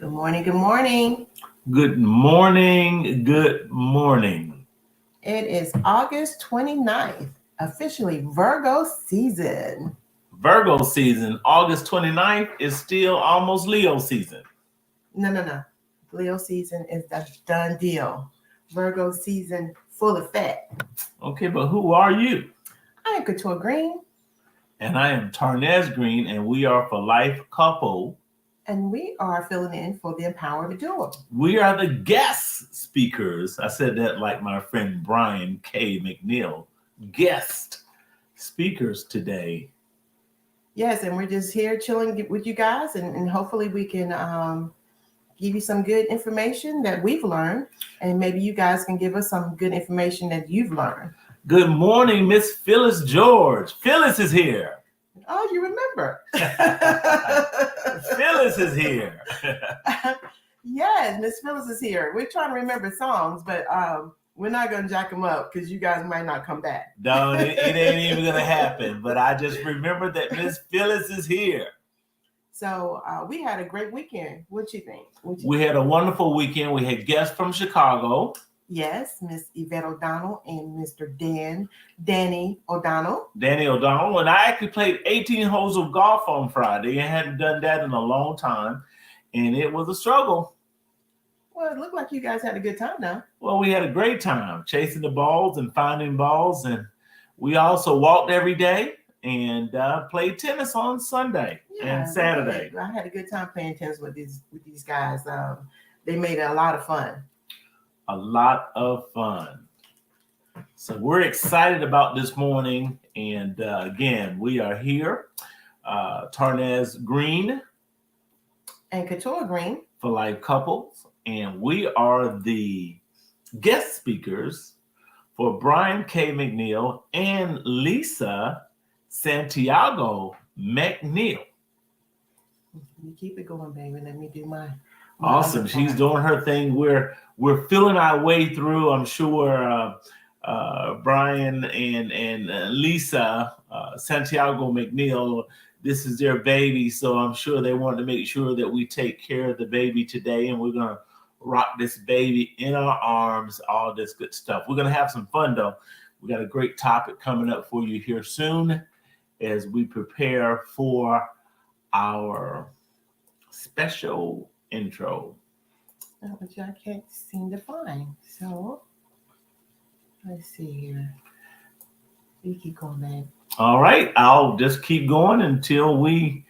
Good morning. Good morning. Good morning. Good morning. It is August 29th, officially Virgo season. Virgo season, August 29th is still almost Leo season. No. Leo season is the done deal. Virgo season full effect. Okay, but who are you? I am Katura Greene, And I am Tarnaz Greene, and we are for life couple. and we are filling in for the Empowerment Duo. We are the guest speakers. I said that like my friend Brian K. McNeill. Guest speakers today. Yes, and we're just here chilling with you guys, and hopefully we can give you some good information that we've learned, and maybe you guys can give us some good information that you've learned. Good morning, Miss Phyllis George. Phyllis is here. Oh, you remember. Phyllis is here. Yes, Miss Phyllis is here. We're trying to remember songs, but we're not going to jack them up because you guys might not come back. No, it ain't even going to happen. But I just remember that Miss Phyllis is here. So we had a great weekend. What you think? We had a wonderful weekend. We had guests from Chicago. Yes, Miss Yvette O'Donnell and Mr. Danny O'Donnell. Danny O'Donnell. And I actually played 18 holes of golf on Friday. I hadn't done that in a long time. And it was a struggle. Well, it looked like you guys had a good time now. Well, we had a great time chasing the balls and finding balls. And we also walked every day and played tennis on Sunday and Saturday. I had a good time playing tennis with these guys. They made it a lot of fun. A lot of fun. So we're excited about this morning. And again, we are here. Tarnaz Greene and Katura Greene for life couples. And we are the guest speakers for Brian K. McNeill and Lisa Santiago McNeill. You keep it going, baby. Let me do my awesome. She's doing her thing. We're feeling our way through. I'm sure Brian and Lisa Santiago McNeill, this is their baby, so I'm sure they want to make sure that we take care of the baby today, and we're going to rock this baby in our arms, all this good stuff. We're going to have some fun, though. We got a great topic coming up for you here soon as we prepare for our special intro. Which I can't seem to find. So let's see here. You keep going, man. All right, I'll just keep going until we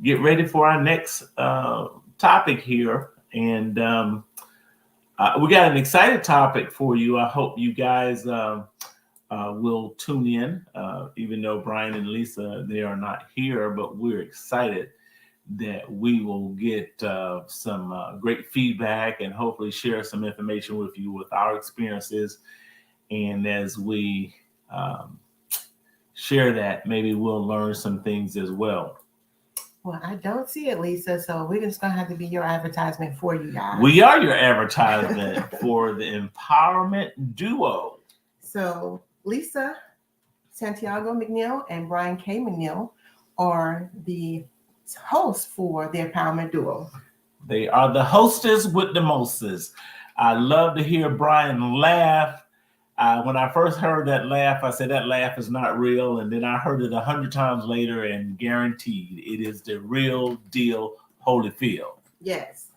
get ready for our next topic here. And we got an exciting topic for you. I hope you guys will tune in, even though Brian and Lisa, they are not here, but we're excited that we will get some great feedback and hopefully share some information with you with our experiences. And as we share that, maybe we'll learn some things as well. Well, I don't see it, Lisa, so we're just going to have to be your advertisement for you guys. We are your advertisement for the Empowerment Duo. So Lisa Santiago McNeill and Brian K. McNeill are the hosts for the Empowerment Duo. They are the hostess with the mostest. I love to hear Brian laugh. When I first heard that laugh, I said that laugh is not real. And then I heard it 100 times later and guaranteed it is the real deal Holyfield. Yes.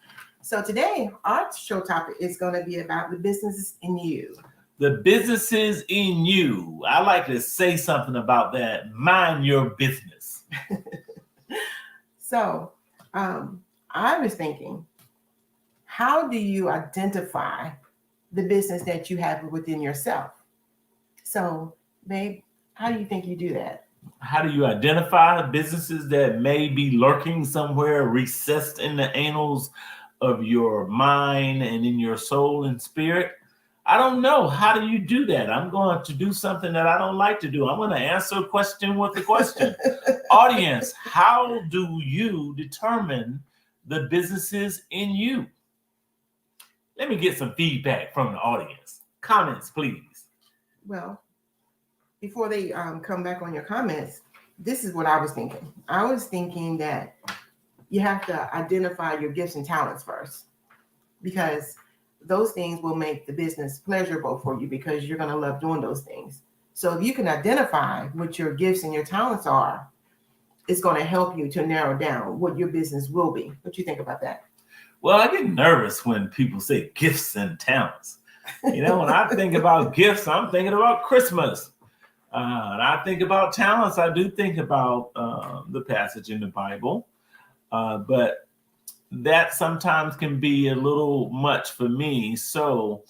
So today, our show topic is going to be about the businesses in you. The businesses in you. I like to say something about that. Mind your business. So I was thinking, how do you identify the business that you have within yourself? So, babe, how do you think you do that? How do you identify businesses that may be lurking somewhere, recessed in the annals of your mind and in your soul and spirit? I don't know. How do you do that? I'm going to do something that I don't like to do. I'm going to answer a question with a question. Audience, how do you determine the businesses in you? Let me get some feedback from the audience. Comments, please. Well, before they come back on your comments, this is what I was thinking. I was thinking that, you have to identify your gifts and talents first, because those things will make the business pleasurable for you, because you're going to love doing those things. So if you can identify what your gifts and your talents are, it's going to help you to narrow down what your business will be. What do you think about that? Well, I get nervous when people say gifts and talents. When I think about gifts, I'm thinking about Christmas. And I think about talents. I do think about the passage in the Bible. But that sometimes can be a little much for me. So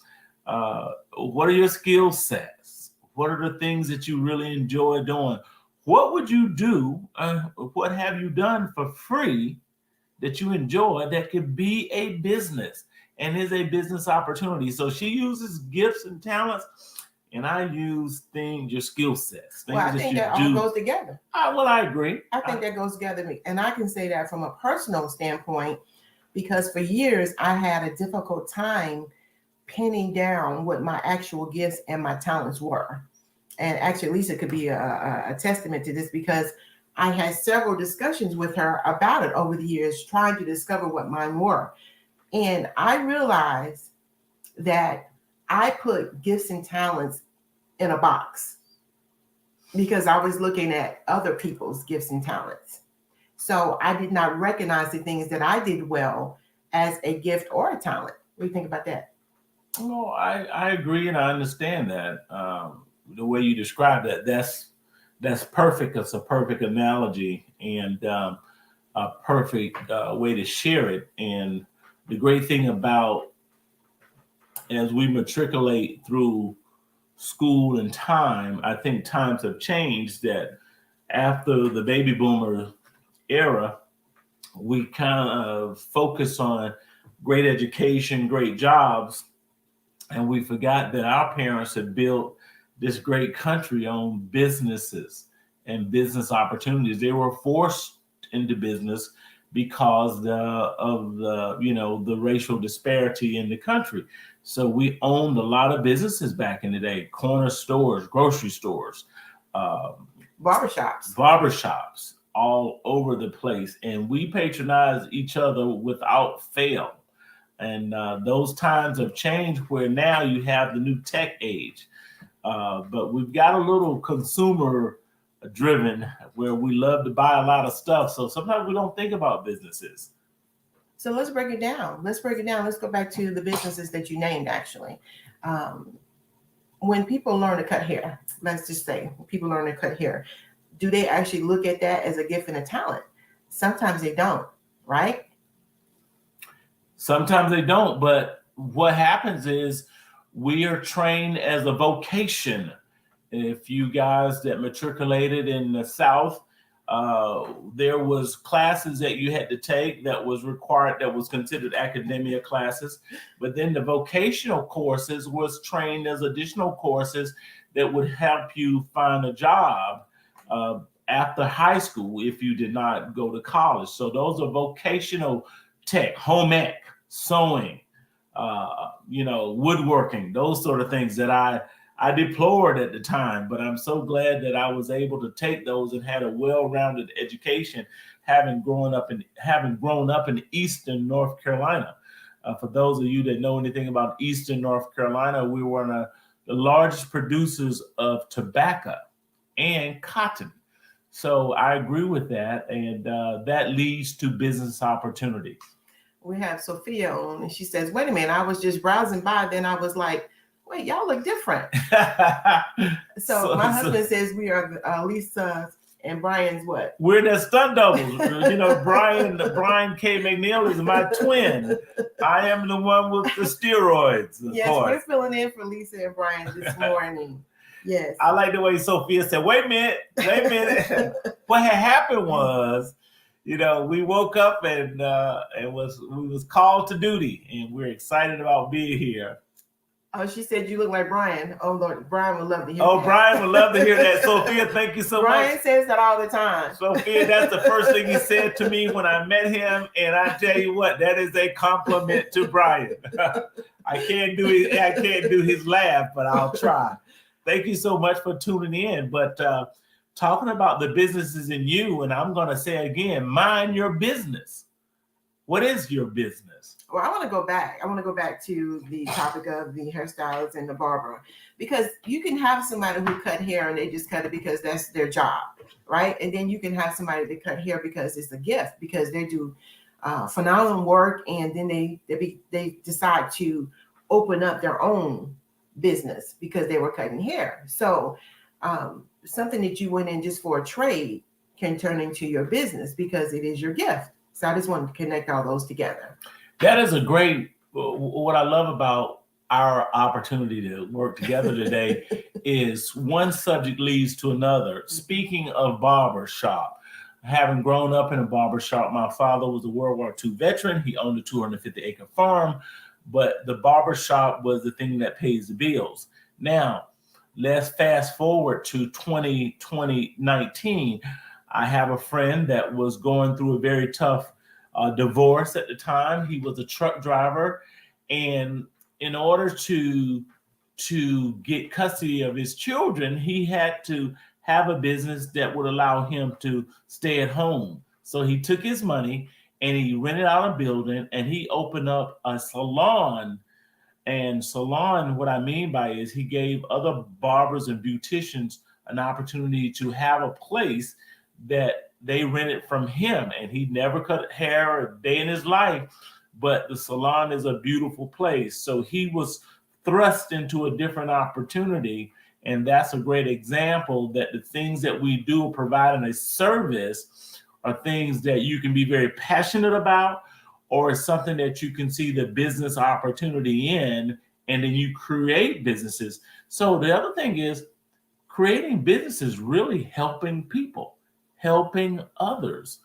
what are your skill sets? What are the things that you really enjoy doing? What would you do? What have you done for free that you enjoy that could be a business and is a business opportunity? So she uses gifts and talents, and I use your skill sets. Well, I think that all goes together. Well, I agree. I think that goes together. And I can say that from a personal standpoint, because for years I had a difficult time pinning down what my actual gifts and my talents were. And actually, Lisa could be a testament to this, because I had several discussions with her about it over the years, trying to discover what mine were. And I realized that I put gifts and talents in a box because I was looking at other people's gifts and talents. So I did not recognize the things that I did well as a gift or a talent. What do you think about that? No, I agree, and I understand that. The way you describe that, that's perfect. It's a perfect analogy and a perfect way to share it. And the great thing about, as we matriculate through school and time, I think times have changed, that after the baby boomer era, we kind of focus on great education, great jobs, and we forgot that our parents had built this great country on businesses and business opportunities. They were forced into business because of the racial disparity in the country. So we owned a lot of businesses back in the day: corner stores, grocery stores, barbershops, all over the place. And we patronized each other without fail. And those times have changed, where now you have the new tech age. But we've got a little consumer driven, where we love to buy a lot of stuff. So sometimes we don't think about businesses. So let's break it down. Let's go back to the businesses that you named, actually. When people learn to cut hair, let's just say people learn to cut hair, do they actually look at that as a gift and a talent? Sometimes they don't, right? Sometimes they don't, but what happens is we are trained as a vocation. If you guys that matriculated in the South, there was classes that you had to take that was required, that was considered academia classes. But then the vocational courses was trained as additional courses that would help you find a job after high school if you did not go to college. So those are vocational tech, home ec, sewing, woodworking, those sort of things that I deplored at the time. But I'm so glad that I was able to take those and had a well-rounded education, having grown up in Eastern North Carolina. For those of you that know anything about Eastern North Carolina, we were one of the largest producers of tobacco and cotton. So I agree with that, and that leads to business opportunities. We have Sophia on, and she says, wait a minute, I was just browsing by, then I was like, wait, y'all look different. So my husband says we are Lisa and Brian's what? We're the stunt doubles. Brian K. McNeill is my twin. I am the one with the steroids. Yes, we're filling in for Lisa and Brian this morning. Yes. I like the way Sophia said, wait a minute. What had happened was, we woke up and we was called to duty, and we're excited about being here. Oh, she said you look like Brian. Oh, Lord, Brian would love to hear that. Oh, Brian would love to hear that. Sophia, thank you so much. Brian says that all the time. Sophia, that's the first thing he said to me when I met him, and I tell you what, that is a compliment to Brian. I can't do his laugh, but I'll try. Thank you so much for tuning in. But talking about the businesses in you, and I'm going to say again, mind your business. What is your business? Well, I want to go back. I want to go back to the topic of the hairstylist and the barber, because you can have somebody who cut hair and they just cut it because that's their job, right? And then you can have somebody that cut hair because it's a gift, because they do phenomenal work, and then they decide to open up their own business because they were cutting hair. So something that you went in just for a trade can turn into your business because it is your gift. So I just wanted to connect all those together. That is a great, what I love about our opportunity to work together today is one subject leads to another. Speaking of barber shop, having grown up in a barber shop, my father was a World War II veteran. He owned a 250-acre farm, but the barber shop was the thing that pays the bills. Now, let's fast forward to 2019. I have a friend that was going through a very tough divorce at the time. He was a truck driver, and in order to get custody of his children, he had to have a business that would allow him to stay at home. So he took his money and he rented out a building and he opened up a salon. And salon, what I mean by is he gave other barbers and beauticians an opportunity to have a place that they rented from him, and he never cut hair a day in his life, but the salon is a beautiful place. So he was thrust into a different opportunity, and that's a great example that the things that we do providing a service are things that you can be very passionate about, or it's something that you can see the business opportunity in, and then you create businesses. So the other thing is creating businesses, really helping people, helping others.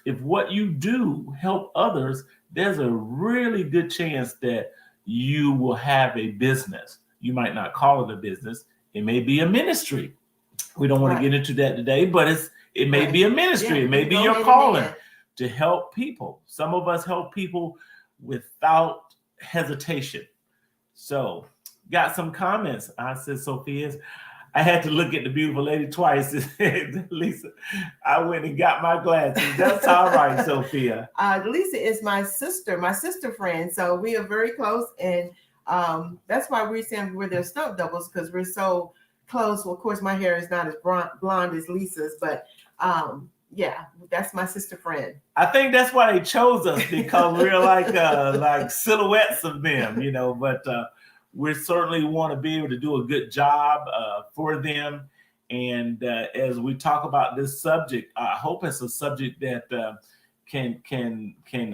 If what you do help others, there's a really good chance that you will have a business. You might not call it a business. It may be a ministry. We don't want to get into that today, but it may be a ministry. It may be your calling to help people. Some of us help people without hesitation. So got some comments. I said, Sophia's. I had to look at the beautiful lady twice. Lisa, I went and got my glasses. That's all right, Sophia. Lisa is my sister friend. So we are very close. And that's why we're saying we're their stunt doubles, because we're so close. Well, of course, my hair is not as blonde as Lisa's, but yeah, that's my sister friend. I think that's why they chose us, because we're like silhouettes of them, but we certainly want to be able to do a good job for them. And as we talk about this subject, I hope it's a subject that can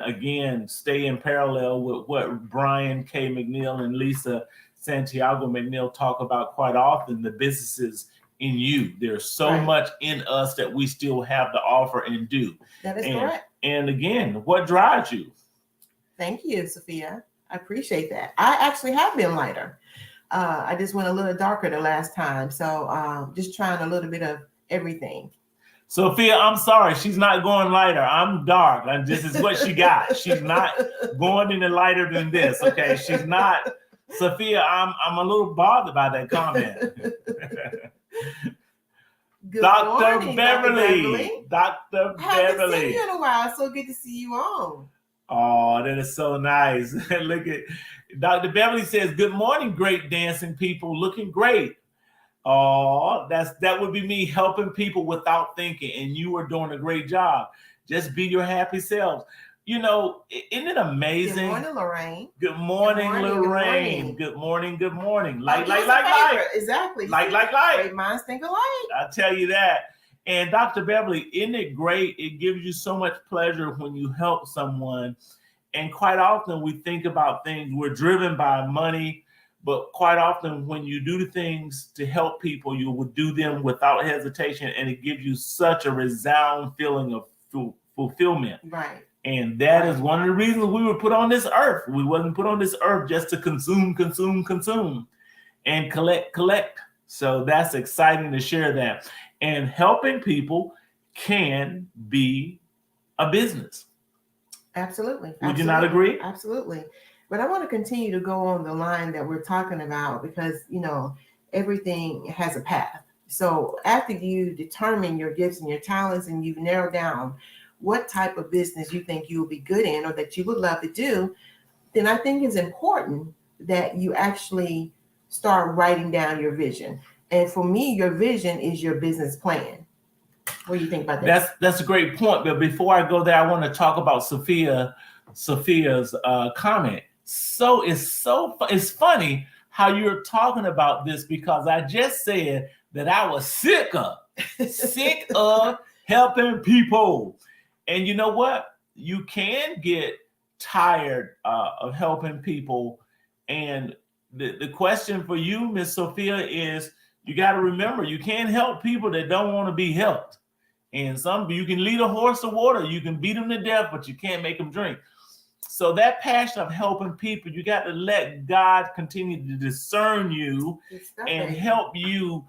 again stay in parallel with what Brian K. McNeill and Lisa Santiago McNeill talk about quite often, the businesses in you. There's so much in us that we still have to offer and do. That is correct. And again, what drives you? Thank you, Sophia. I appreciate that. I actually have been lighter. I just went a little darker the last time. So just trying a little bit of everything. Sophia, I'm sorry. She's not going lighter. I'm dark. This is what she got. She's not going any lighter than this. Okay. She's not. Sophia, I'm a little bothered by that comment. Dr. Morning, Beverly. Dr. I haven't Beverly. seen you in a while. So good to see you on. Oh, that is so nice. Look at Dr. Beverly says, "Good morning, great dancing people, looking great." Oh, that would be me helping people without thinking, and you are doing a great job. Just be your happy selves. Isn't it amazing? Good morning, Lorraine. Good morning, Lorraine. Good morning. Like. Exactly. Like. Great minds think alike. I tell you that. And Dr. Beverly, isn't it great? It gives you so much pleasure when you help someone. And quite often we think about things, we're driven by money, but quite often when you do things to help people, you will do them without hesitation. And it gives you such a resound feeling of fulfillment. Right. And that is one of the reasons we were put on this earth. We wasn't put on this earth just to consume, and collect. So that's exciting to share that. And helping people can be a business. Absolutely. Would you not agree? Absolutely. But I want to continue to go on the line that we're talking about, because, everything has a path. So after you determine your gifts and your talents and you've narrowed down what type of business you think you will be good in or that you would love to do, then I think it's important that you actually start writing down your vision. And for me, your vision is your business plan. What do you think about that? That's a great point. But before I go there, I want to talk about Sophia's comment. So it's funny how you're talking about this, because I just said that I was sick of helping people. And you know what? You can get tired of helping people. And the question for you, Miss Sophia, is you got to remember, you can't help people that don't want to be helped. And you can lead a horse to water, you can beat them to death, but you can't make them drink. So that passion of helping people, you got to let God continue to discern you and help you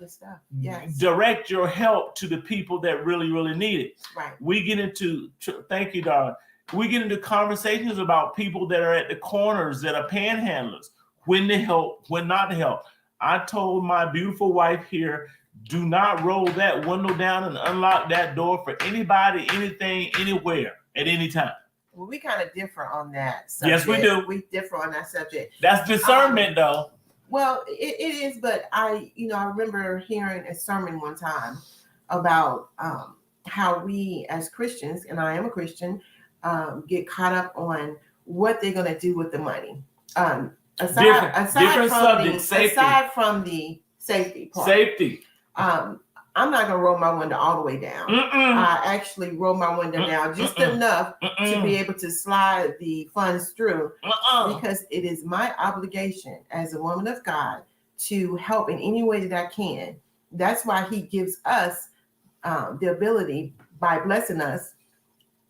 direct your help to the people that really, really need it. Right. We get into, thank you, darling. We get into conversations about people that are at the corners, that are panhandlers, when to help, when not to help. I told my beautiful wife here, do not roll that window down and unlock that door for anybody, anything, anywhere, at any time. Well, we kind of differ on that subject. Yes, we do. We differ on that subject. That's discernment, though. Well, it is, but I remember hearing a sermon one time about how we as Christians, and I am a Christian, get caught up on what they're going to do with the money. Aside from the safety part. Safety. I'm not going to roll my window all the way down. I actually roll my window down just enough to be able to slide the funds through, because it is my obligation as a woman of God to help in any way that I can. That's why he gives us the ability by blessing us,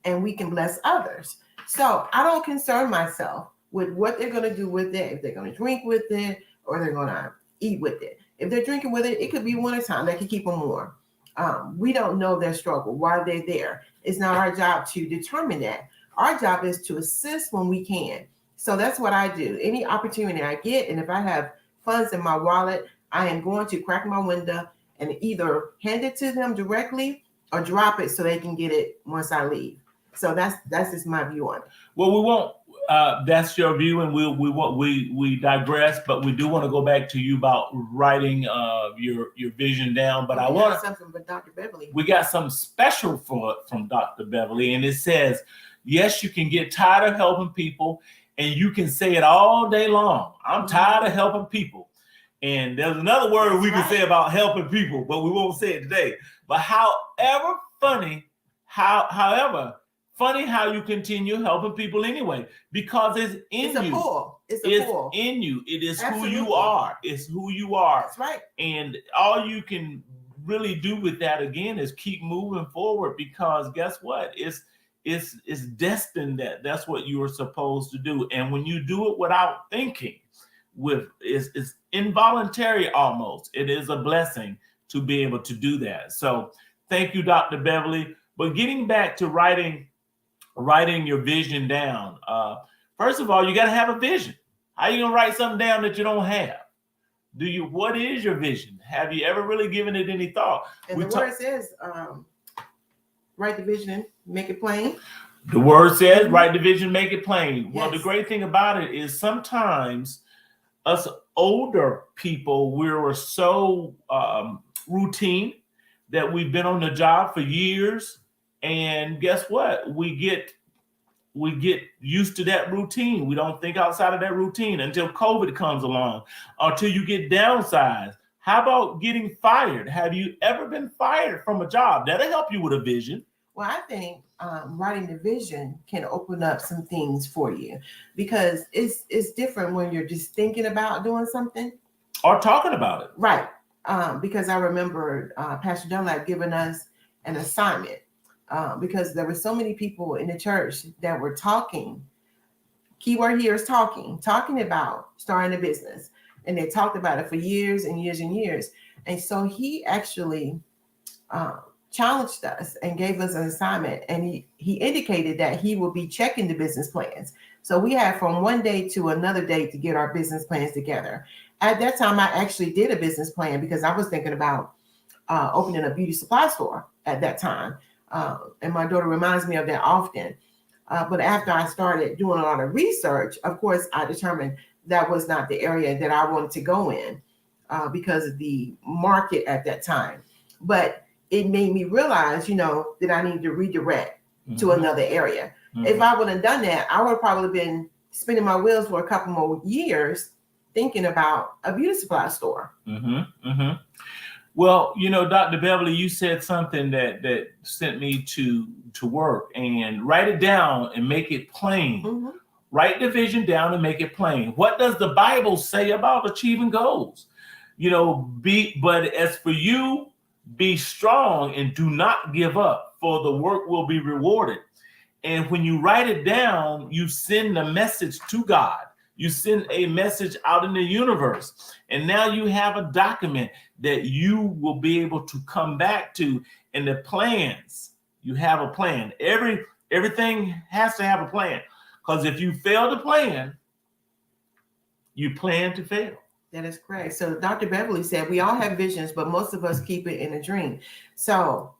and we can bless others. So I don't concern myself with what they're going to do with it, if they're going to drink with it or they're going to eat with it. If they're drinking with it, it could be wintertime. That could keep them warm. We don't know their struggle, why they're there. It's not our job to determine that. Our job is to assist when we can. So that's what I do. Any opportunity I get, and if I have funds in my wallet, I am going to crack my window and either hand it to them directly or drop it so they can get it once I leave. So that's just my view on it. Well, we won't. That's your view, and we digress, but we do want to go back to you about writing your vision down. But I want something from Dr. Beverly. We got something special from Dr. Beverly, and it says, yes, you can get tired of helping people, and you can say it all day long. I'm tired of helping people. And there's another word we can say about helping people, but we won't say it today. But however funny how you continue helping people anyway, because it's in you. It's in you. It is Absolutely. Who you are. It's who you are. That's right. And all you can really do with that, again, is keep moving forward, because guess what? It's destined that's what you are supposed to do. And when you do it without thinking, it's involuntary almost. It is a blessing to be able to do that. So thank you, Dr. Beverly. But getting back to writing your vision down. First of all, you got to have a vision. How are you going to write something down that you don't have? What is your vision? Have you ever really given it any thought? And the word says, write the vision, make it plain. The word says, write the vision, make it plain. Yes. Well, the great thing about it is sometimes us older people, we're so routine that we've been on the job for years. And guess what? We get used to that routine. We don't think outside of that routine until COVID comes along, or until you get downsized. How about getting fired? Have you ever been fired from a job? That'll help you with a vision. Well, I think writing the vision can open up some things for you, because it's different when you're just thinking about doing something or talking about it. Right. Because I remember Pastor Dunlap giving us an assignment. Because there were so many people in the church that were talking. Keyword here is talking about starting a business. And they talked about it for years and years and years. And so he actually challenged us and gave us an assignment. And he indicated that he will be checking the business plans. So we had from one day to another day to get our business plans together. At that time, I actually did a business plan because I was thinking about opening a beauty supply store at that time. And my daughter reminds me of that often. But after I started doing a lot of research, of course, I determined that was not the area that I wanted to go in because of the market at that time. But it made me realize, that I need to redirect to another area. If I would have done that, I would have probably been spinning my wheels for a couple more years thinking about a beauty supply store. Well, Dr. Beverly, you said something that sent me to work, and write it down and make it plain. Write the vision down and make it plain. What does the Bible say about achieving goals? But as for you, be strong and do not give up, for the work will be rewarded. And when you write it down, you send a message to God. You send a message out in the universe. And now you have a document that you will be able to come back to. And the plans, you have a plan. Everything has to have a plan. Because if you fail to plan, you plan to fail. That is correct. So Dr. Beverly said, we all have visions, but most of us keep it in a dream. So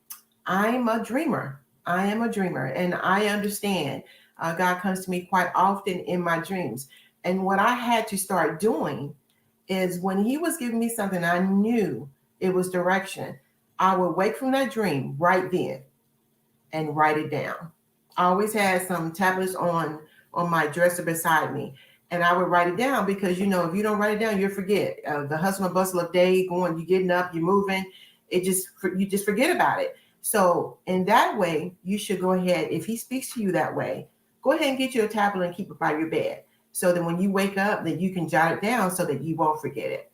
I'm a dreamer. I am a dreamer. And I understand God comes to me quite often in my dreams. And what I had to start doing is when he was giving me something, I knew it was direction. I would wake from that dream right then and write it down. I always had some tablets on my dresser beside me. And I would write it down because, if you don't write it down, you'll forget. The hustle and bustle of day going, you're getting up, you're moving. You just forget about it. So in that way, you should go ahead. If he speaks to you that way, go ahead and get you a tablet and keep it by your bed. So that when you wake up, that you can jot it down so that you won't forget it.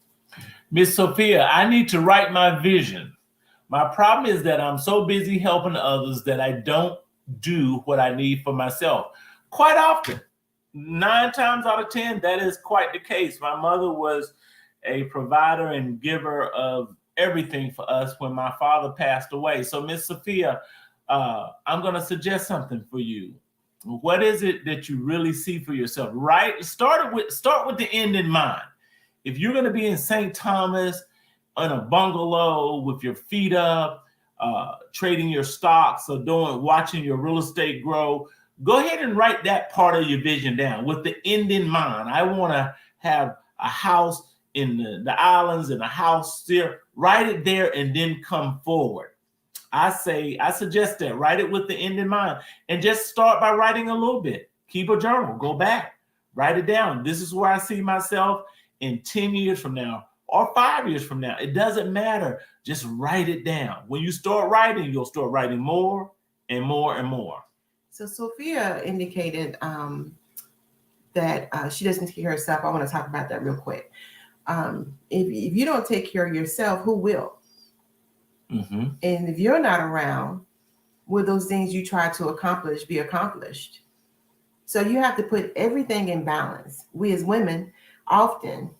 Miss Sophia, I need to write my vision. My problem is that I'm so busy helping others that I don't do what I need for myself. Quite often, 9 times out of 10, that is quite the case. My mother was a provider and giver of everything for us when my father passed away. So Miss Sophia, I'm going to suggest something for you. What is it that you really see for yourself? Right? Start with the end in mind. If you're going to be in St. Thomas in a bungalow with your feet up, trading your stocks or watching your real estate grow, go ahead and write that part of your vision down with the end in mind. I want to have a house in the islands and a house there. Write it there and then come forward. I suggest that. Write it with the end in mind and just start by writing a little bit. Keep a journal. Go back. Write it down. This is where I see myself in 10 years from now or 5 years from now. It doesn't matter. Just write it down. When you start writing, you'll start writing more and more and more. So Sophia indicated that she doesn't take care of herself. I want to talk about that real quick. If you don't take care of yourself, who will? And if you're not around, will those things you try to accomplish be accomplished? So you have to put everything in balance. We as women often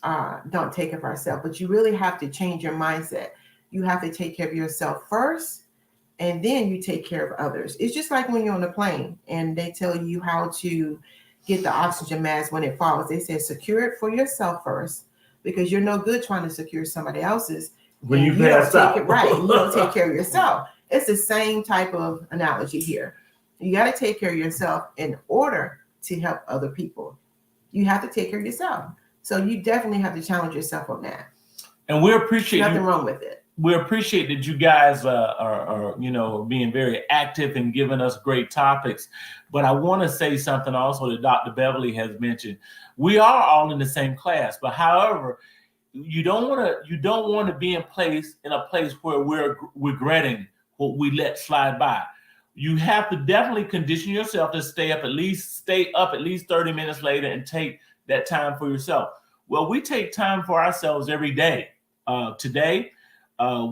don't take care of ourselves, but you really have to change your mindset. You have to take care of yourself first, and then you take care of others. It's just like when you're on a plane and they tell you how to get the oxygen mask when it falls. They say secure it for yourself first, because you're no good trying to secure somebody else's. When you pass out. Right, you don't take care of yourself. It's the same type of analogy here. You got to take care of yourself in order to help other people. You have to take care of yourself. So you definitely have to challenge yourself on that. And we appreciate nothing wrong with it. We appreciate that you guys are being very active and giving us great topics. But I want to say something also that Dr. Beverly has mentioned. We are all in the same class, but however, you don't want to be in a place where we're regretting what we let slide by. You have to definitely condition yourself to stay up at least 30 minutes later and take that time for yourself. Well, we take time for ourselves every day. Today,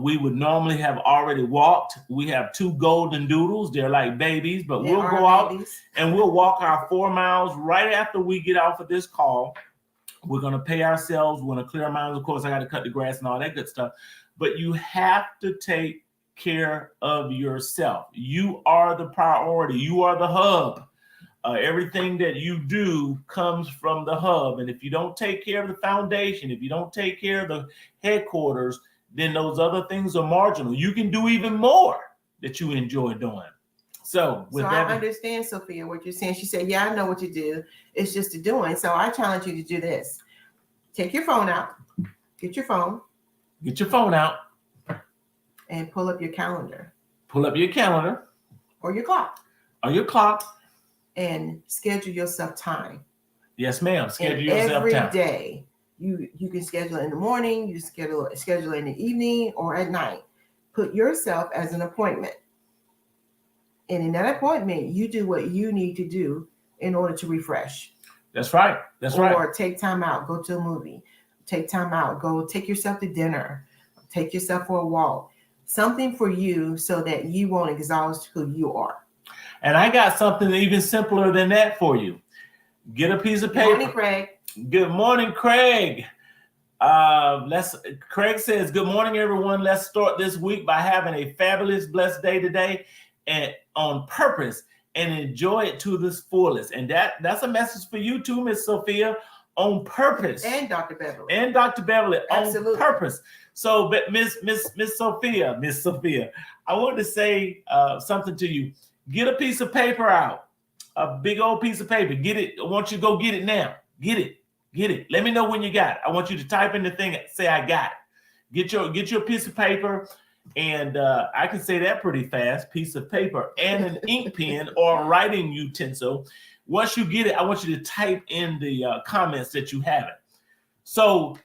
we would normally have already walked. We have 2 golden doodles. They're like babies, but we'll go out and we'll walk our 4 miles right after we get off of this call. We're going to pay ourselves. We're going to clear our minds. Of course, I got to cut the grass and all that good stuff. But you have to take care of yourself. You are the priority. You are the hub. Everything that you do comes from the hub. And if you don't take care of the foundation, if you don't take care of the headquarters, then those other things are marginal. You can do even more that you enjoy doing. So with So that, I understand, Sophia, what you're saying. She said, yeah, I know what you do. It's just the doing. So I challenge you to do this. Take your phone out. Get your phone. Get your phone out. And pull up your calendar. Pull up your calendar. Or your clock. Or your clock. And schedule yourself time. Yes, ma'am. Schedule and yourself every time. Every day. You can schedule it in the morning. You schedule it in the evening or at night. Put yourself as an appointment. And in that appointment, you do what you need to do in order to refresh. That's right. That's right. Or take time out, go to a movie. Take time out, go take yourself to dinner. Take yourself for a walk. Something for you so that you won't exhaust who you are. And I got something even simpler than that for you. Get a piece of paper. Good morning, Craig. Good morning, Craig. Craig says, good morning, everyone. Let's start this week by having a fabulous, blessed day today and on purpose and enjoy it to the fullest. And that's a message for you too, Miss Sophia, on purpose. And Dr. Beverly. And Dr. Beverly, absolutely. On purpose. So, but Miss Sophia, I want to say something to you. Get a piece of paper out, a big old piece of paper. Get it. I want you to go get it now. Get it. Let me know when you got it. I want you to type in the thing, say I got it. Get your piece of paper, and I can say that pretty fast. Piece of paper and an ink pen or a writing utensil. Once you get it, I want you to type in the comments that you have it. So,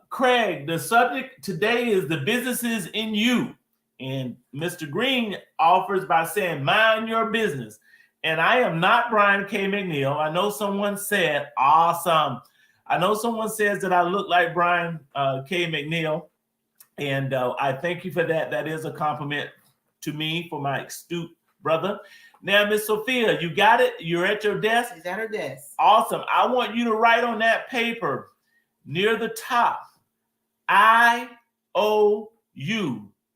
Craig, the subject today is the businesses in you. And Mr. Greene offers by saying, mind your business. And I am not Brian K. McNeill. I know someone said, awesome. I know someone says that I look like Brian K. McNeill. And I thank you for that. That is a compliment to me for my astute brother. Now, Miss Sophia, you got it? You're at your desk? She's at her desk. Awesome. I want you to write on that paper near the top, I-O-U.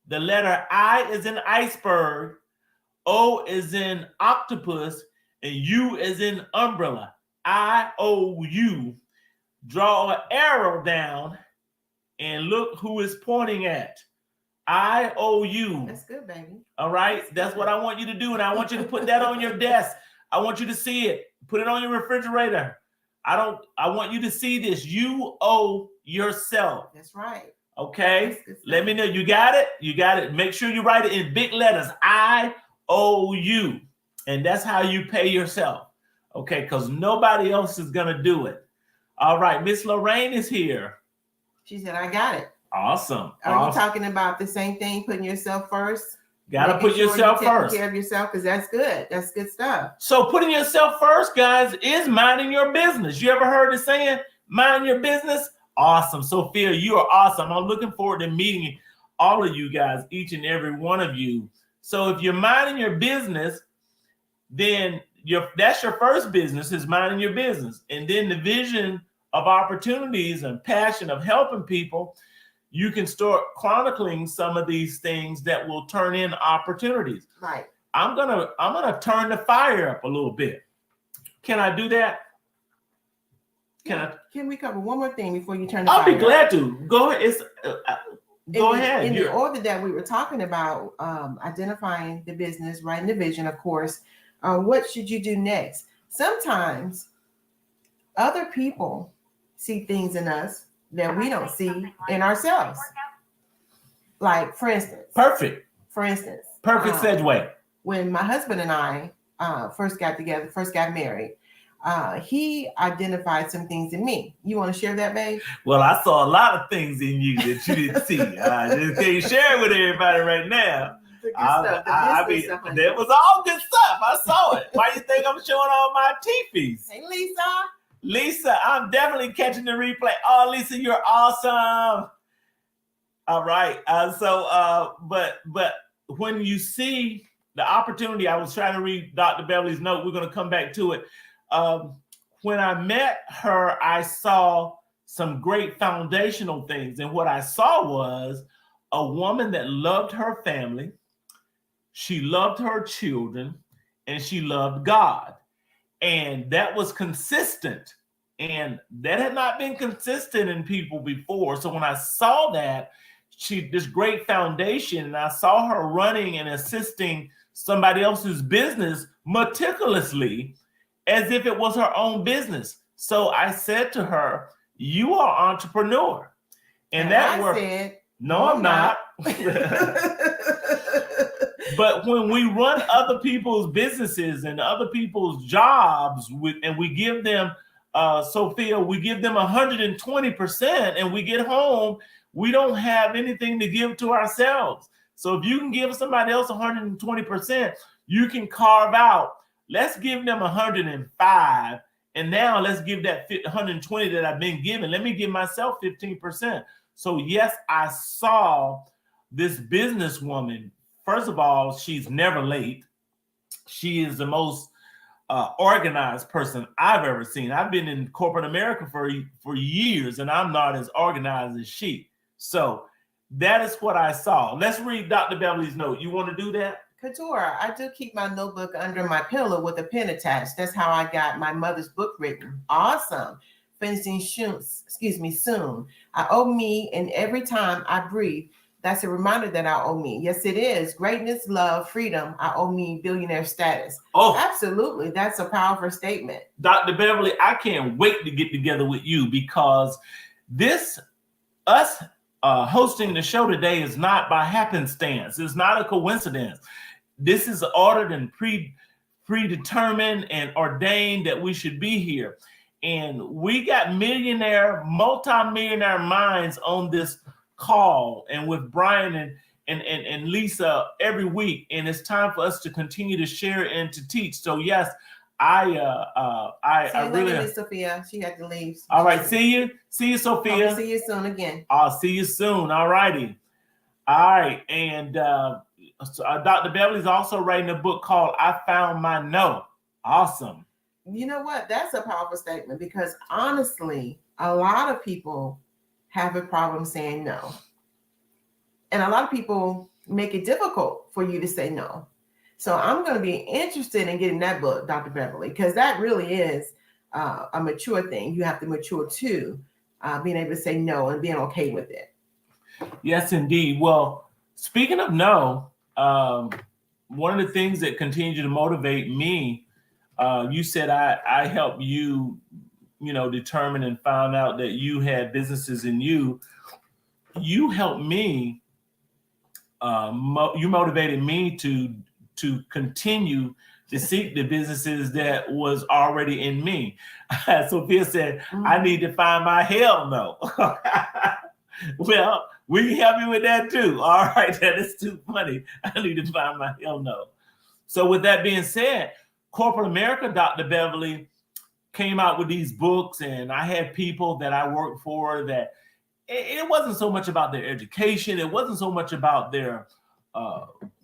The letter I is in iceberg, O is in octopus, and U is in umbrella. I-O-U. Draw an arrow down and look who is pointing at. I-O-U. That's good, baby. All right. That's what I want you to do. And I want you to put that on your desk. I want you to see it. Put it on your refrigerator. I want you to see this. You owe yourself. That's right. Okay. Let me know. You got it? You got it. Make sure you write it in big letters. I-O-U. And that's how you pay yourself. Okay. Because nobody else is going to do it. All right. Miss Lorraine is here. She said, I got it. Awesome. Are you talking about the same thing, putting yourself first? Got to put yourself first. Take care of yourself, because that's good. That's good stuff. So putting yourself first, guys, is minding your business. You ever heard the saying, mind your business? Awesome. Sophia, you are awesome. I'm looking forward to meeting all of you guys, each and every one of you. So if you're minding your business, then that's your first business, is minding your business. And then the vision of opportunities and passion of helping people, you can start chronicling some of these things that will turn in opportunities. Right. I'm gonna turn the fire up a little bit. Can I do that? Can we cover one more thing before you turn the fire up? I'll be glad to. Go ahead. Go ahead. In the order that we were talking about, identifying the business, writing the vision, of course, what should you do next? Sometimes other people see things in us that we don't see in ourselves. Like, for instance. Perfect segue. When my husband and I first got together, first got married, he identified some things in me. You want to share that, babe? Well, I saw a lot of things in you that you didn't see. I just can't share it with everybody right now. That was all good stuff. I saw it. Why do you think I'm showing all my teepees? Hey, Lisa, I'm definitely catching the replay. Oh, Lisa, you're awesome. All right. But when you see the opportunity, I was trying to read Dr. Beverly's note. We're going to come back to it. When I met her, I saw some great foundational things. And what I saw was a woman that loved her family. She loved her children, and she loved God. And that was consistent. And that had not been consistent in people before. So when I saw that, this great foundation, and I saw her running and assisting somebody else's business meticulously as if it was her own business. So I said to her, "You are an entrepreneur." And that I word, said, no, I'm not. But when we run other people's businesses and other people's jobs, and we give them, Sophia, we give them 120%, and we get home, we don't have anything to give to ourselves. So if you can give somebody else 120%, you can carve out, let's give them 105, and now let's give that 120 that I've been given. Let me give myself 15%. So yes, I saw this businesswoman. First of all, she's never late. She is the most organized person I've ever seen. I've been in corporate America for years, and I'm not as organized as she. So that is what I saw. Let's read Dr. Beverly's note. You want to do that? Katura, I do keep my notebook under my pillow with a pen attached. That's how I got my mother's book written. Awesome. Finishing soon. I owe me, and every time I breathe, that's a reminder that I owe me. Yes, it is. Greatness, love, freedom. I owe me billionaire status. Oh, absolutely. That's a powerful statement. Dr. Beverly, I can't wait to get together with you, because us hosting the show today is not by happenstance. It's not a coincidence. This is ordered and predetermined and ordained that we should be here. And we got multi-millionaire minds on this call, and with Brian and Lisa every week. And it's time for us to continue to share and to teach. So yes, I really. Miss Sophia, she had to leave. All right, see you, Sophia. I'll see you soon again. I'll see you soon. All righty. All right, and Dr. Beverly's also writing a book called "I Found My No." Awesome. You know what? That's a powerful statement, because honestly, a lot of people have a problem saying no. And a lot of people make it difficult for you to say no. So I'm going to be interested in getting that book, Dr. Beverly, because that really is a mature thing. You have to mature to being able to say no and being okay with it. Yes, indeed. Well, speaking of no, one of the things that continued to motivate me, you said I helped you, determine and found out that you had businesses in you. You helped me. You motivated me to continue to seek the businesses that was already in me. Sophia said, I need to find my hell no. Well, we can help you with that too. All right, that is too funny. I need to find my hell no. So with that being said, corporate America, Dr. Beverly, came out with these books, and I had people that I worked for that it wasn't so much about their education. It wasn't so much about their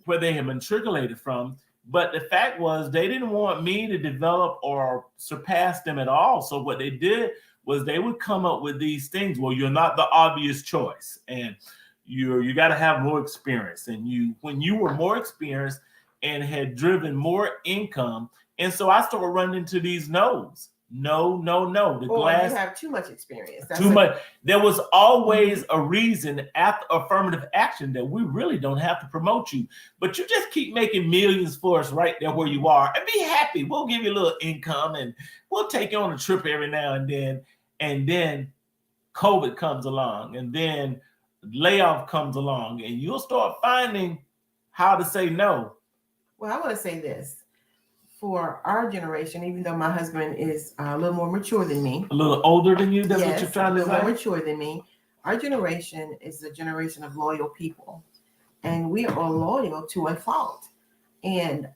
where they had matriculated from. But the fact was, they didn't want me to develop or surpass them at all. So what they did was they would come up with these things. Well, you're not the obvious choice, and you got to have more experience. And when you were more experienced and had driven more income, and so I started running into these no's. No. You have too much experience. Much. There was always a reason after affirmative action that we really don't have to promote you, but you just keep making millions for us right there where you are, and be happy. We'll give you a little income, and we'll take you on a trip every now and then. And then COVID comes along, and then layoff comes along, and you'll start finding how to say no. Well, I want to say this. For our generation, even though my husband is a little more mature than me. A little older than you? That's yes, what you're trying to say? A little more mature than me. Our generation is a generation of loyal people. And we are loyal to a fault. And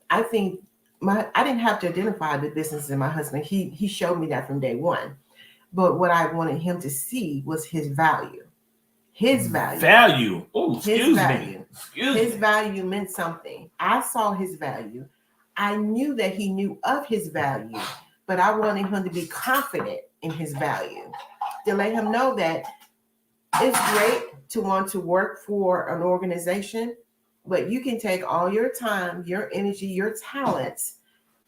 I think I didn't have to identify the business in my husband. He showed me that from day one. But what I wanted him to see was his value. His value. Value? Oh, excuse me. His value meant something. I saw his value. I knew that he knew of his value, but I wanted him to be confident in his value, to let him know that it's great to want to work for an organization, but you can take all your time, your energy, your talents,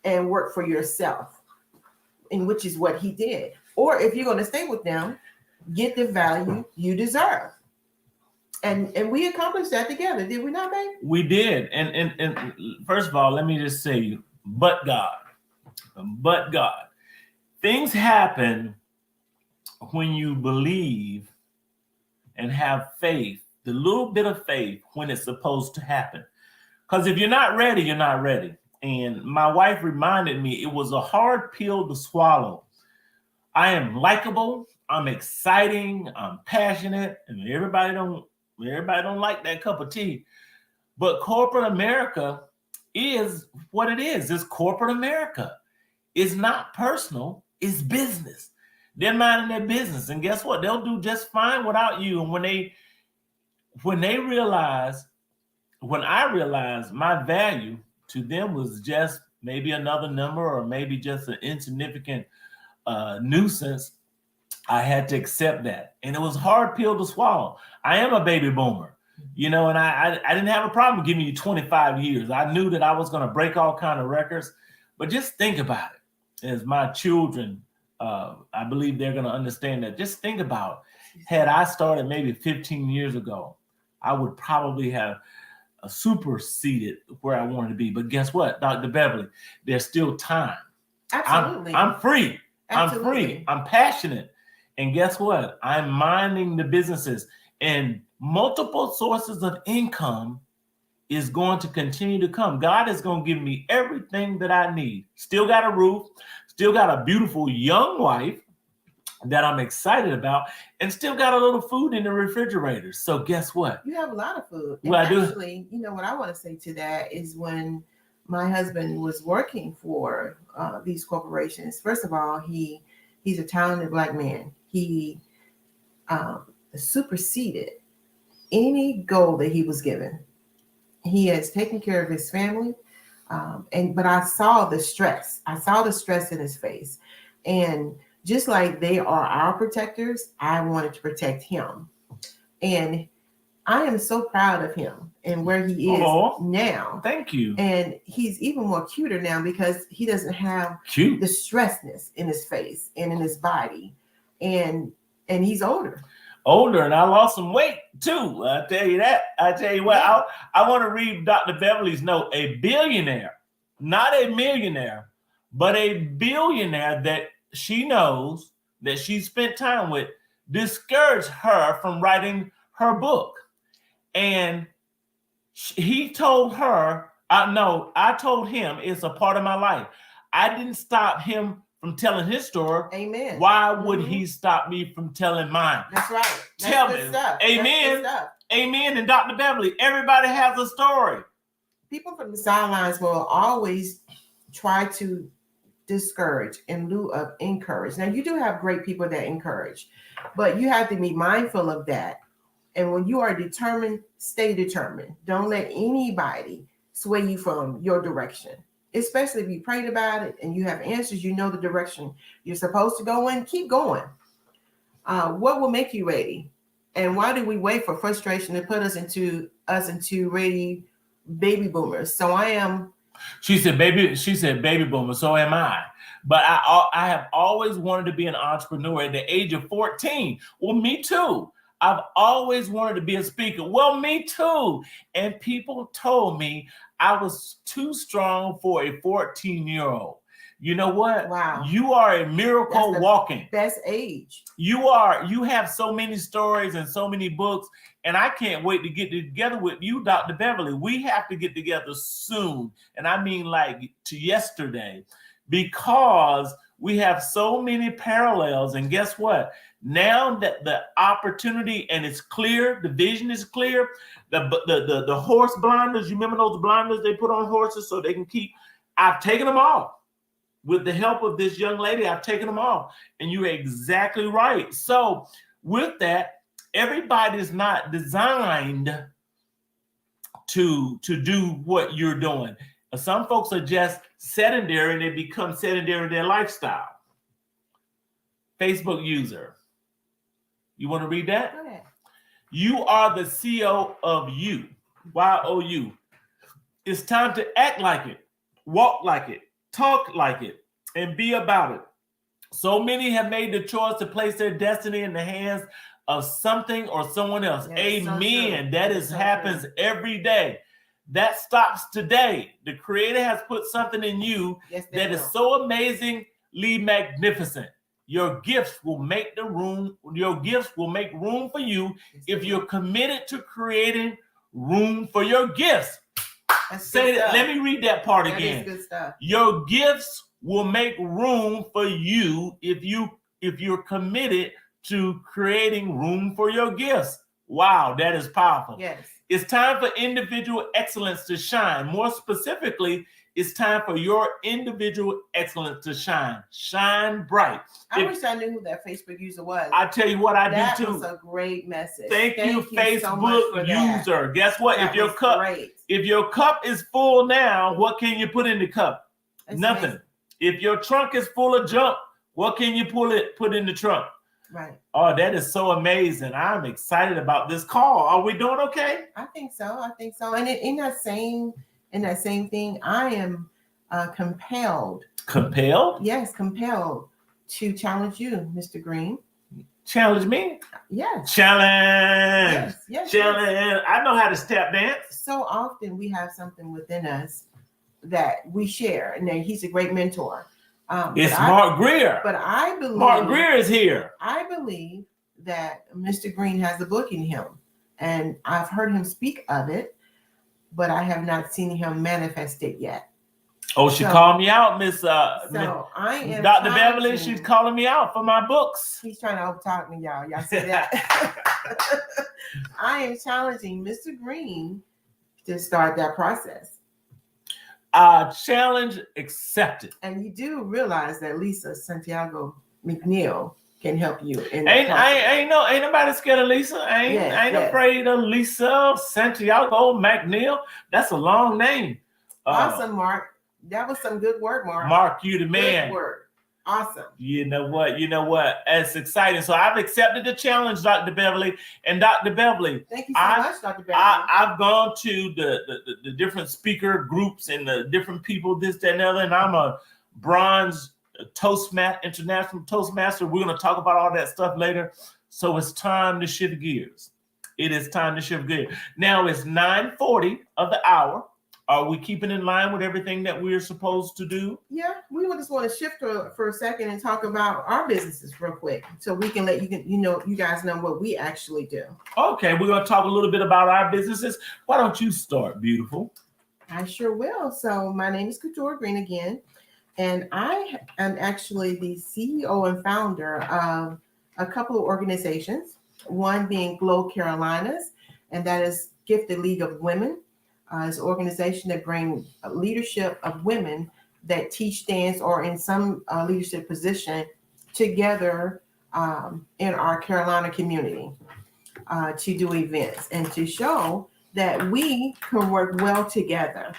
and work for yourself, and which is what he did. Or if you're going to stay with them, get the value you deserve. And we accomplished that together, did we not, babe? We did. And first of all, let me just say, but God. Things happen when you believe and have faith, the little bit of faith when it's supposed to happen. Because if you're not ready, you're not ready. And my wife reminded me it was a hard pill to swallow. I am likable, I'm exciting, I'm passionate, and everybody don't like that cup of tea. But corporate America is what it is. It's corporate America. It's not personal, it's business. They're minding their business. And guess what? They'll do just fine without you. And when I realized my value to them was just maybe another number or maybe just an insignificant nuisance, I had to accept that. And it was a hard pill to swallow. I am a baby boomer, and I didn't have a problem giving you 25 years. I knew that I was going to break all kind of records, but just think about it. As my children, I believe they're going to understand that. Just think about, had I started maybe 15 years ago, I would probably have superseded where I wanted to be. But guess what, Dr. Beverly? There's still time. Absolutely. I'm free. Absolutely. I'm free. I'm passionate. And guess what? I'm minding the businesses, and multiple sources of income is going to continue to come. God is going to give me everything that I need. Still got a roof, still got a beautiful young wife that I'm excited about, and still got a little food in the refrigerator. So guess what? You have a lot of food. Well, I do. Actually, what I want to say to that is when my husband was working for these corporations, first of all, he's a talented Black man. He superseded any goal that he was given. He has taken care of his family, but I saw the stress. I saw the stress in his face, and just like they are our protectors, I wanted to protect him, and I am so proud of him and where he is now. Thank you. And he's even more cuter now because he doesn't have the stressness in his face and in his body, and he's older, and I lost some weight too. I tell you that. I tell you what, yeah. I want to read Dr. Beverly's note. A billionaire, not a millionaire, but a billionaire that she knows, that she spent time with, discouraged her from writing her book. And he told her, I told him it's a part of my life. I didn't stop him from telling his story. Amen. Why would he stop me from telling mine? That's right. Tell me. Amen. Amen. And Dr. Beverly, everybody has a story. People from the sidelines will always try to discourage in lieu of encourage. Now, you do have great people that encourage, but you have to be mindful of that. And when you are determined, stay determined. Don't let anybody sway you from your direction. Especially if you prayed about it and you have answers, you know the direction you're supposed to go in, keep going. What will make you ready? And why do we wait for frustration to put us into ready baby boomers? So I am. She said baby boomer, so am I. But I have always wanted to be an entrepreneur at the age of 14. Well, me too. I've always wanted to be a speaker. Well, me too. And people told me I was too strong for a 14-year-old. You know what? Wow. You are a miracle walking. Best age. You have so many stories and so many books, and I can't wait to get together with you, Dr. Beverly. We have to get together soon. And I mean like to yesterday, because we have so many parallels. And guess what? Now that the opportunity and it's clear, the vision is clear, the horse blinders, you remember those blinders they put on horses so they can keep, I've taken them off. With the help of this young lady, I've taken them off. And you're exactly right. So with that, everybody's not designed to do what you're doing. Some folks are just sedentary and they become sedentary in their lifestyle. Facebook user. You want to read that? Okay. You are the CEO of you. Y-O-U. It's time to act like it, walk like it, talk like it, and be about it. So many have made the choice to place their destiny in the hands of something or someone else. Yes, Amen. so That is so happens every day. That stops today. The Creator has put something in you that is so amazingly magnificent. Your gifts will make room for you if you're committed to creating room for your gifts. Say that. Let me read that part again. That is good stuff. Your gifts will make room for you if you're committed to creating room for your gifts. Wow, that is powerful. Yes. It's time for individual excellence to shine. More specifically, it's time for your individual excellence to shine. Shine bright. I wish I knew who that Facebook user was. I tell you what, I do too. That was a great message. Thank you, Facebook so much for user. That. Guess what? That If your cup is full now, what can you put in the cup? That's Nothing. amazing. If your trunk is full of junk, what can you put in the trunk? Right. Oh, that is so amazing. I'm excited about this call. Are we doing okay? I think so. And in that same thing, I am compelled. Compelled? Yes, compelled to challenge you, Mr. Greene. Challenge me? Yes. Challenge. Yes. Challenge. Yes. I know how to step dance. So often we have something within us that we share, and he's a great mentor. It's Mark Greer. But I believe Mark Greer is here. I believe that Mr. Greene has a book in him, and I've heard him speak of it, but I have not seen him manifest it yet. Oh, she called me out, Miss I am Dr. Beverly. She's calling me out for my books. He's trying to overtalk me, y'all. Y'all see that? I am challenging Mr. Greene to start that process. Challenge accepted. And you do realize that Lisa Santiago McNeill can help you in ain't nobody scared of Lisa. I ain't afraid of Lisa Santiago McNeill. That's a long name. Awesome, Mark. That was some good work, Mark. Mark, you the man. Good work. Awesome. You know what? It's exciting. So I've accepted the challenge, Dr. Beverly. And Dr. Beverly, thank you so much, Dr. Beverly. I've gone to the different speaker groups and the different people, this, that, and the other, and I'm a bronze international Toastmaster. We're going to talk about all that stuff later. So it's time to shift gears. It is time to shift gears. Now it's 9:40 of the hour. Are we keeping in line with everything that we're supposed to do? Yeah, we just want to shift for a second and talk about our businesses real quick, so we can let you guys know what we actually do. Okay, we're going to talk a little bit about our businesses. Why don't you start, beautiful? I sure will. So my name is Katura Greene again, and I am actually the CEO and founder of a couple of organizations. One being Glow Carolinas, and that is Gifted League of Women. It's an organization that brings leadership of women that teach dance or in some leadership position together in our Carolina community to do events and to show that we can work well together.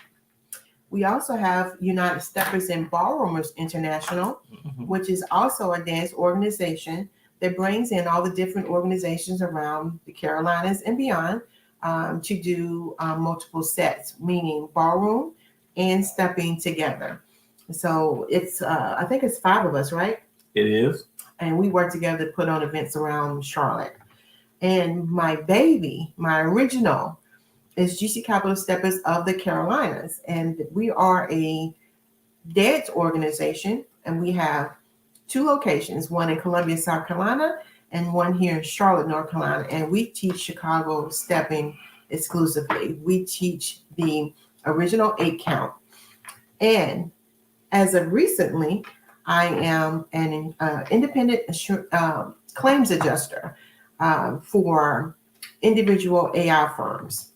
We also have United Steppers and Ballroomers International, which is also a dance organization that brings in all the different organizations around the Carolinas and beyond to do multiple sets, meaning ballroom and stepping together. So it's, I think it's 5 of us, right? It is. And we work together to put on events around Charlotte. And my baby, my original, is GC Capital Steppers of the Carolinas. And we are a dance organization, and we have 2 locations, one in Columbia, South Carolina, and one here in Charlotte, North Carolina. And we teach Chicago stepping exclusively. We teach the original 8 count. And as of recently, I am an independent claims adjuster for individual AI firms.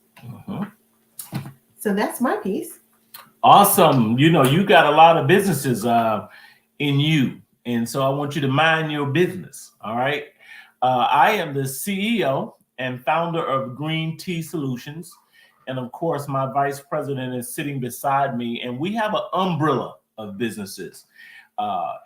So that's my piece. Awesome. You got a lot of businesses in you. And so I want you to mind your business. All right. I am the CEO and founder of Green Tea Solutions. And of course, my vice president is sitting beside me, and we have an umbrella of businesses.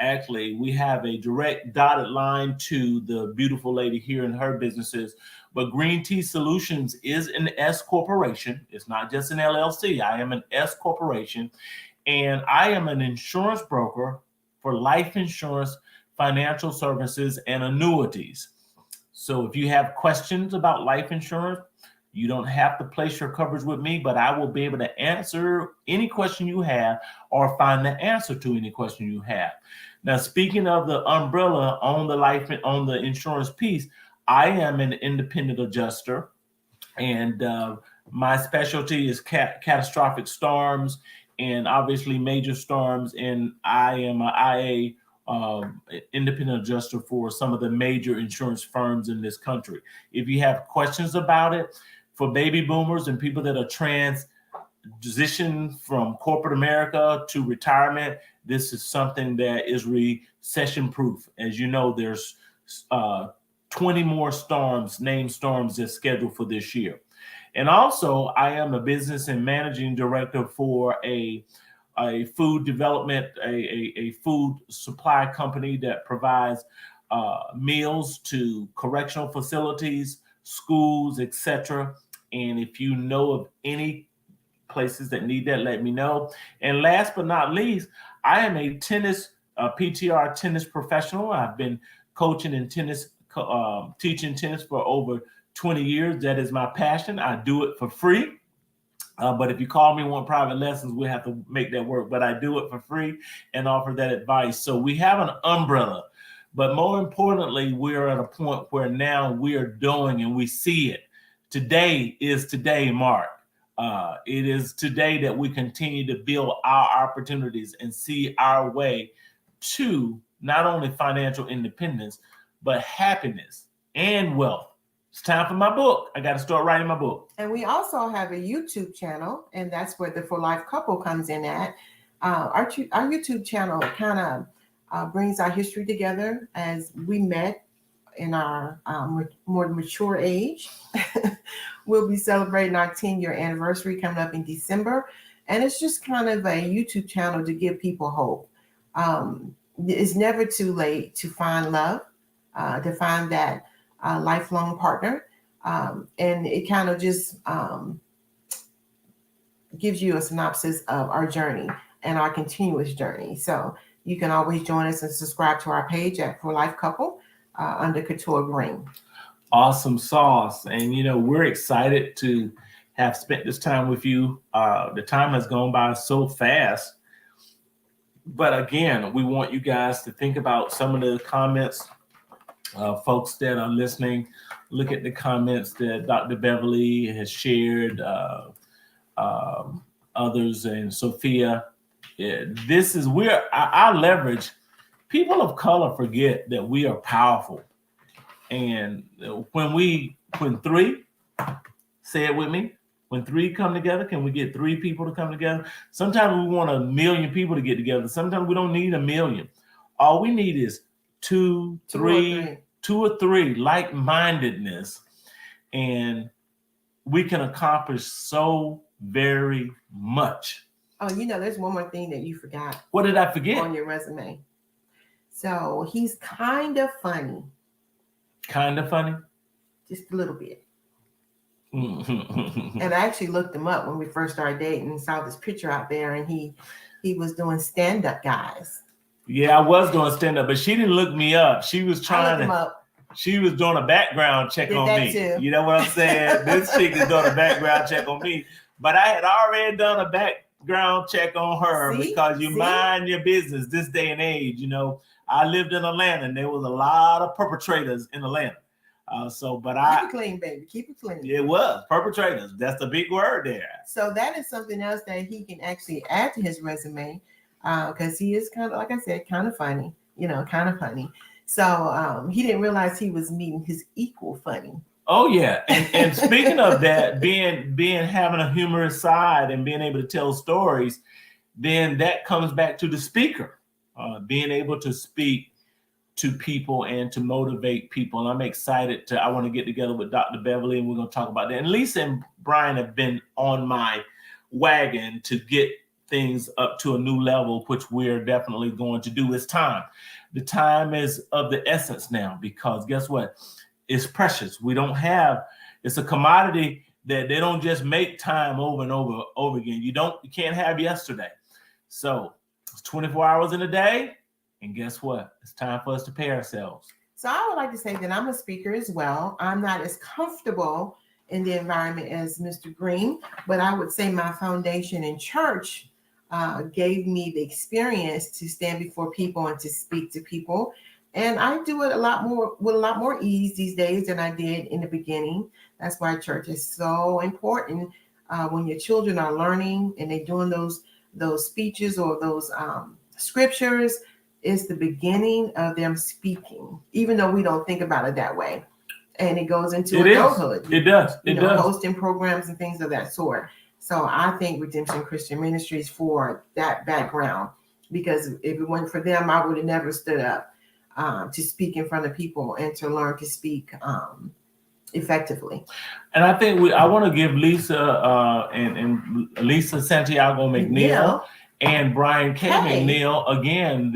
Actually, we have a direct dotted line to the beautiful lady here in her businesses. But Green Tea Solutions is an S corporation. It's not just an LLC. I am an S corporation, and I am an insurance broker for life insurance, financial services, and annuities. So if you have questions about life insurance, you don't have to place your coverage with me, but I will be able to answer any question you have or find the answer to any question you have. Now, speaking of the umbrella on the insurance piece, I am an independent adjuster, and my specialty is catastrophic storms and obviously major storms. And I am an IA independent adjuster for some of the major insurance firms in this country. If you have questions about it, for baby boomers and people that are transition from corporate America to retirement, this is something that is recession proof. As you know, there's 20 more named storms that's scheduled for this year. And also, I am a business and managing director for a food development, a food supply company that provides meals to correctional facilities, schools, etc. And if you know of any places that need that, let me know. And last but not least, I am a PTR tennis professional. I've been coaching in tennis, teaching tennis for over 20 years. That is my passion. I do it for free. But if you call me, want private lessons, we'll have to make that work. But I do it for free and offer that advice. So we have an umbrella. But more importantly, we're at a point where now we are doing and we see it. Today is today, Mark. It is today that we continue to build our opportunities and see our way to not only financial independence, but happiness and wealth. It's time for my book. I got to start writing my book. And we also have a YouTube channel, and that's where the For Life couple comes in at. Our YouTube channel kind of brings our history together as we met in our more mature age. We'll be celebrating our 10-year anniversary coming up in December. And it's just kind of a YouTube channel to give people hope. It's never too late to find love, to find that lifelong partner. And it kind of just gives you a synopsis of our journey and our continuous journey. So you can always join us and subscribe to our page at For Life Couple under Katura Greene. Awesome sauce. And, you know, we're excited to have spent this time with you. The time has gone by so fast. But again, we want you guys to think about some of the comments. Folks that are listening, look at the comments that Dr. Beverly has shared, others, and Sophia. This is where our leverage. People of color forget that we are powerful. And when three, say it with me, when three come together, can we get three people to come together? Sometimes we want 1 million people to get together. Sometimes we don't need 1 million. All we need is two or three like-mindedness, and we can accomplish so very much. Oh, you know, there's one more thing that you forgot. What did I forget? On your resume. So he's kind of funny. Kind of funny? Just a little bit. And I actually looked him up when we first started dating and saw this picture out there, and he was doing stand-up guys. Yeah, I was doing stand-up, but she didn't look me up. She was trying to. She was doing a background check on me. Too. You know what I'm saying? This chick is doing a background check on me, but I had already done a background check on her. Because you mind your business this day and age. You know, I lived in Atlanta, and there was a lot of perpetrators in Atlanta. Keep it clean, baby. Keep it clean. It was perpetrators. That's the big word there. So that is something else that he can actually add to his resume, because he is kind of, like I said, kind of funny. You know, kind of funny. So he didn't realize he was meeting his equal funny. Oh yeah, and speaking of that, being having a humorous side and being able to tell stories, then that comes back to the speaker, being able to speak to people and to motivate people. And I'm excited I want to get together with Dr. Beverly, and we're going to talk about that. And Lisa and Brian have been on my wagon to get things up to a new level, which we're definitely going to do. It's time. The time is of the essence now, because guess what? It's precious. It's a commodity that they don't just make time over and over again. You can't have yesterday. So it's 24 hours in a day. And guess what? It's time for us to pay ourselves. So I would like to say that I'm a speaker as well. I'm not as comfortable in the environment as Mr. Greene, but I would say my foundation in church gave me the experience to stand before people and to speak to people. And I do it a lot more with a lot more ease these days than I did in the beginning. That's why church is so important. When your children are learning and they're doing those speeches or those scriptures, is the beginning of them speaking, even though we don't think about it that way. And it goes into adulthood. It does. It does. Hosting programs and things of that sort. So I thank Redemption Christian Ministries for that background, because if it wasn't for them, I would have never stood up to speak in front of people and to learn to speak effectively. And I think I want to give Lisa and Lisa Santiago McNeill and Brian K. McNeill again.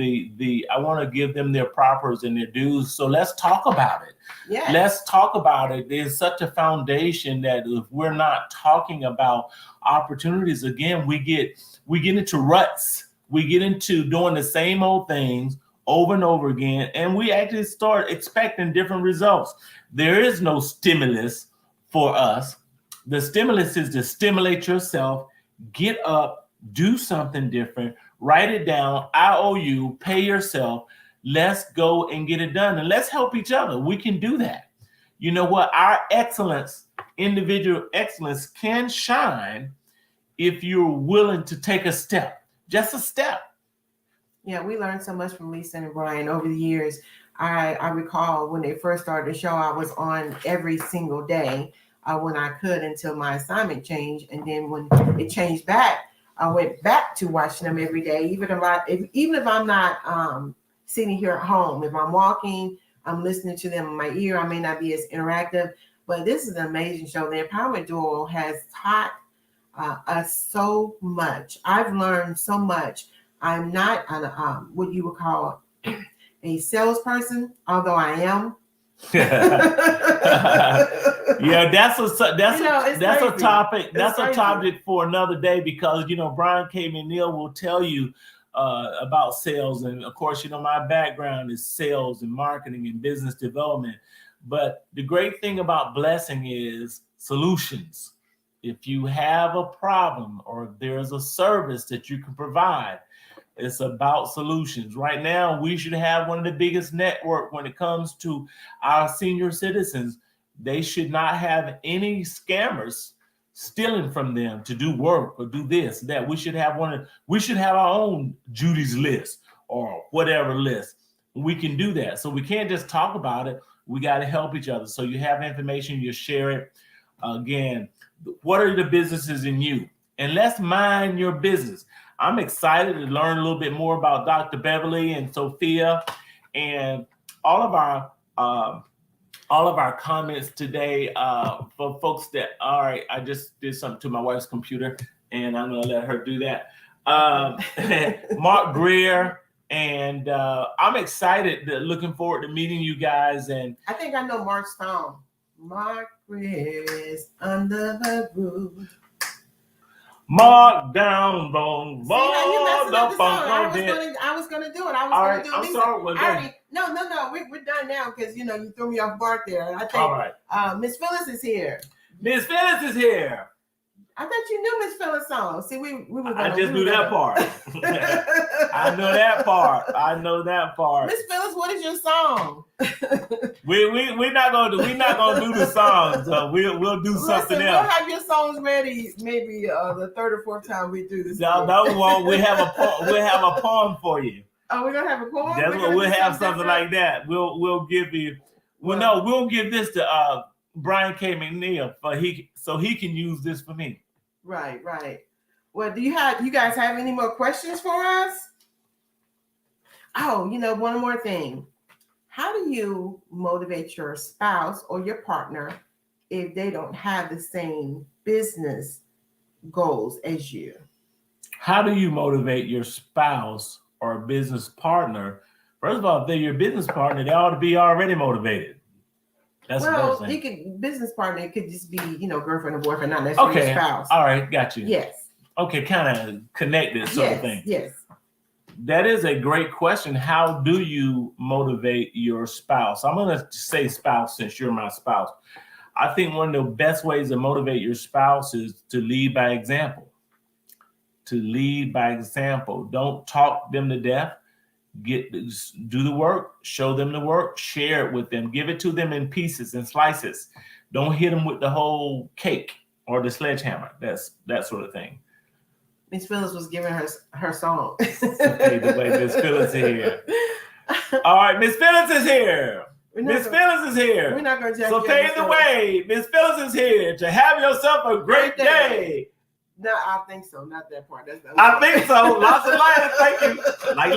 I want to give them their propers and their dues. So let's talk about it. Yes. Let's talk about it. There's such a foundation that if we're not talking about opportunities, again, we get into ruts. We get into doing the same old things over and over again, and we actually start expecting different results. There is no stimulus for us. The stimulus is to stimulate yourself, get up, do something different, write it down, IOU, pay yourself. Let's go and get it done, and let's help each other. We can do that. You know what? Our excellence, individual excellence, can shine if you're willing to take a step, just a step. Yeah, we learned so much from Lisa and Brian over the years. I recall when they first started the show, I was on every single day when I could until my assignment changed. And then when it changed back, I went back to watching them every day, even if I'm not sitting here at home. If I'm walking, I'm listening to them in my ear. I may not be as interactive, but this is an amazing show. The Empowerment Duo has taught us so much. I've learned so much. I'm not what you would call a salesperson, although I am. Yeah, that's a topic. That's a topic for another day, because Brian K. McNeill will tell you about sales, and of course, my background is sales and marketing and business development. But the great thing about blessing is solutions. If you have a problem or there's a service that you can provide, it's about solutions. Right now, we should have one of the biggest network when it comes to our senior citizens. They should not have any scammers stealing from them to do work or do this, that. We should have our own Judy's list or whatever list. We can do that. So we can't just talk about it. We got to help each other. So you have information, you share it. Again, what are the businesses in you? And let's mind your business. I'm excited to learn a little bit more about Dr. Beverly and Sophia and all of our comments today. For folks that, all right, I just did something to my wife's computer, and I'm going to let her do that. Mark Greer, and I'm excited, looking forward to meeting you guys. And I think I know Mark's song. Mark Greer is under the roof. Mark down bone. See, now you messing up the song. I was gonna do it. I was gonna do it. I'm sorry. No. We're done now, because you threw me off guard there. I think all right. Miss Phyllis is here. Miss Phyllis is here. I thought you knew Miss Phyllis' song. See, we were. I just knew that part. I know that part. Miss Phyllis, what is your song? We're not gonna do the songs. We'll do something else. We'll have your songs ready. Maybe the third or fourth time we do this. No, we have a poem for you. Oh, we're gonna have a poem. That's what we'll have something like that. We'll give you. We'll give this to Brian K. McNeill so he can use this for me. Right. Well, do you guys have any more questions for us? Oh, one more thing. How do you motivate your spouse or your partner if they don't have the same business goals as you? How do you motivate your spouse or business partner? First of all, if they're your business partner, they ought to be already motivated. That's the first thing. Business partner, it could just be, girlfriend or boyfriend, not necessarily spouse. All right, got you. Yes. Okay, kind of connected sort of thing. Yes. That is a great question. How do you motivate your spouse? I'm going to say spouse since you're my spouse. I think one of the best ways to motivate your spouse is to lead by example. To lead by example. Don't talk them to death. Do the work, show them the work, share it with them, give it to them in pieces and slices. Don't hit them with the whole cake or the sledgehammer. That's that sort of thing. Miss Phyllis was giving her song. Okay, the way Miss Phyllis is here. All right, Miss Phyllis is here. Miss Phyllis is here. We're not going to So pave the way. Miss Phyllis is here to have yourself a great day. No, I think so. Not that part. That's not I think so. Lots of likes. Thank you. Like.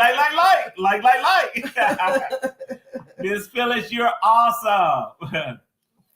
Miss Phyllis, you're awesome.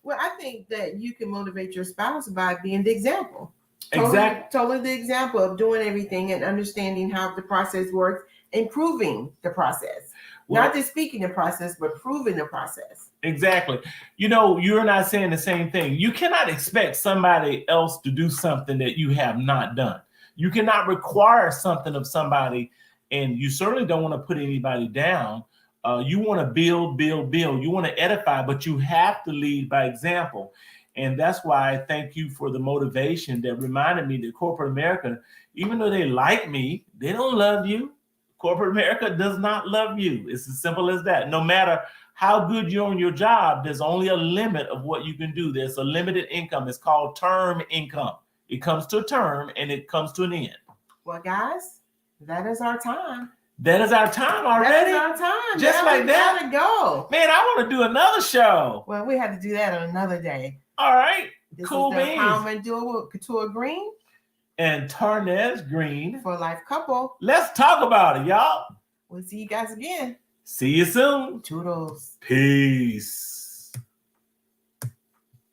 Well, I think that you can motivate your spouse by being the example. Exactly. Totally the example of doing everything and understanding how the process works, improving the process. Well, not just speaking the process, but proving the process. Exactly. You know, you're not saying the same thing. You cannot expect somebody else to do something that you have not done. You cannot require something of somebody, and you certainly don't want to put anybody down. You want to build. You want to edify, but you have to lead by example. And that's why I thank you for the motivation that reminded me that corporate America, even though they like me, they don't love you. Corporate America does not love you. It's as simple as that. No matter how good you're on your job, there's only a limit of what you can do. There's a limited income. It's called term income. It comes to a term and it comes to an end. Well, guys, that is our time. That is our time already. That is our time. Just now like that. Gotta go. Man, I want to do another show. Well, we have to do that on another day. All right. This cool is the beans. Tarnaz Katura Greene and Tarnaz Greene for Life Couple. Let's talk about it, y'all. We'll see you guys again. See you soon. Toodles. Peace.